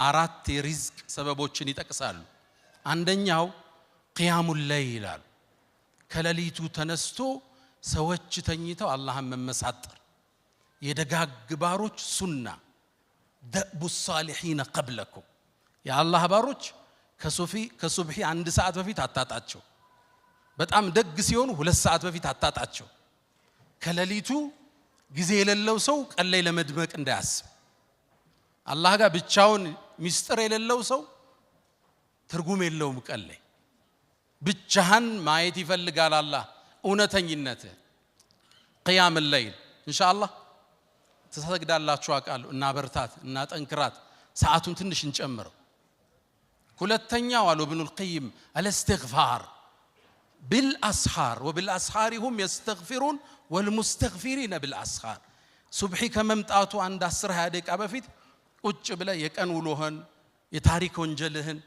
አራት የሪዝቅ ሰበቦችን ይጠቅሳሉ። አንደኛው ቂያሙል ለይል አሉ። ከሌሊቱ ተነስቶ ሰዎች ተኝተው አላህን መመሳጠር የደጋግ ባሮች ሱና ደቡ الصالحين قبلكم የአላህ ባሮች ከሱብሂ 1 ሰዓት በፊት አታጣቸው። በጣም ደግ ሲሆኑ 2 ሰዓት በፊት አታጣቸው። ከሌሊቱ ጊዜ የሌለው ሰው ቀን ላይ ለመድመቅ እንዳያስብ። አላህ ጋር ብቻውን ሚስጥር የሌለው ሰው ትርጉም የለውም። ቀን ላይ ብቻህን ማየት ይፈልጋል አላህ እውነተኝነት። ቂያም الليل ኢንሻአላህ ተሰግዳላችሁ አቃሉ እና በርታት እና ጠንክራት ሰዓቱን ትንሽ እንጨምረው። ሁለተኛው አሉ ኢብኑ القيم الاستغفار بالاسحار وبالاسحار هم يستغفرون والمستغفرين بالاسحار ሱብሂ ከመምጣቱ አንድ 10-20 ደቂቃ በፊት ቁጭ ብለ የቀን ውሎህን የታሪክ ወንጀልህን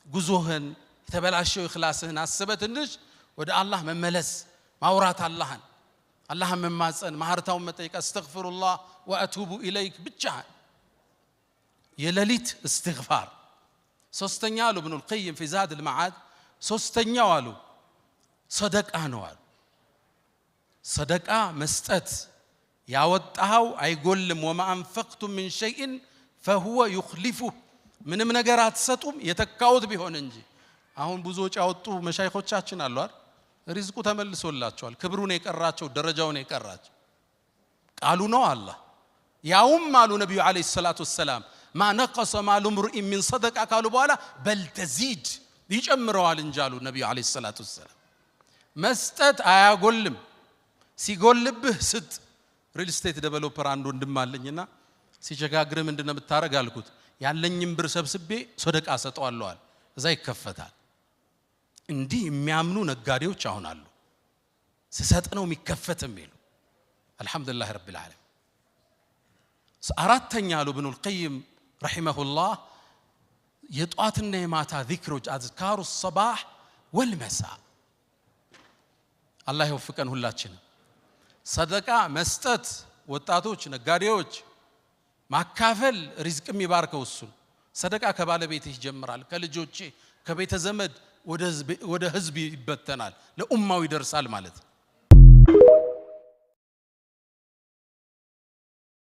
ጉዞህን የተበላሸው ኢኽላስህን አስበህ ትንሽ ወደ አላህ መመለስ ማውራት አላህን መማጸን ማህርታውን መጠየቅ አስተግፊሩላህ ወአቱቡ ኢለይክ ብቻ የሌሊት استغفار። ሶስተኛው አሉ ኢብኑ القيم في زاد المعاد ሶስተኛው አሉ ሰደቃ ነው አሉ። ሰደቃ መስጠት ያወጣው አይጎልም። وما انفقتم من شيء فهو يخلفه ምንም ነገር አትሰጡም የተካውት ቢሆን እንጂ። አሁን ብዙ ወጪ ያወጡ መሻይኾቻችን አሉ አይደል? ሪዝቁ ተመልሶላቸዋል። ክብሩን የቀራቸው ደረጃውን የቀራቸው ቃሉ ነው አላህ። ያውም አሉ ነብዩ አለይሂ ሰላቱ ወሰለም ما نقص مال امرئ من صدقه قالوا በኋላ بل تزيد ይጨምረዋል እንጂ አሉ ነብዩ አለይሂ ሰላቱ ወሰለም። መስጠት አያጎልም። ሲጎልብህ ስጥ። ሪል ስቴት ዴቨሎፐር አንዱ እንደማለኝና ሲቸጋግር ምንድነው የምታረግ አልኩት። ያለኝም ብር ሰብስቤ ሰደቃ ሰጠዋለሁ አለ። እዛ ይከፈታል። እንዲህ የሚያምኑ ነጋዴዎች አሁን አሉ። ሲሰጥ ነው የሚከፈትም ይሉ አልহামዱሊላህ ረቢል ዓለሚን። አራተኛ አሉ ኢብኑ القيم رحمه الله የጧትና የማታ ዚክሮች አዝካሩ الصباح والمساء አላህ ይወፍቀን ሁላችንም። ሰደቃ መስጠት ወጣቶች ነጋዴዎች ማካፈል ሪዝቅም ይባርከው እሱ። ሰደቃ ከባለቤት ይጀምራል፣ ከልጆቼ ከቤተ ዘመድ ወደ ህዝብ ይበተናል፣ ለኡማው ይደርሳል ማለት ነው።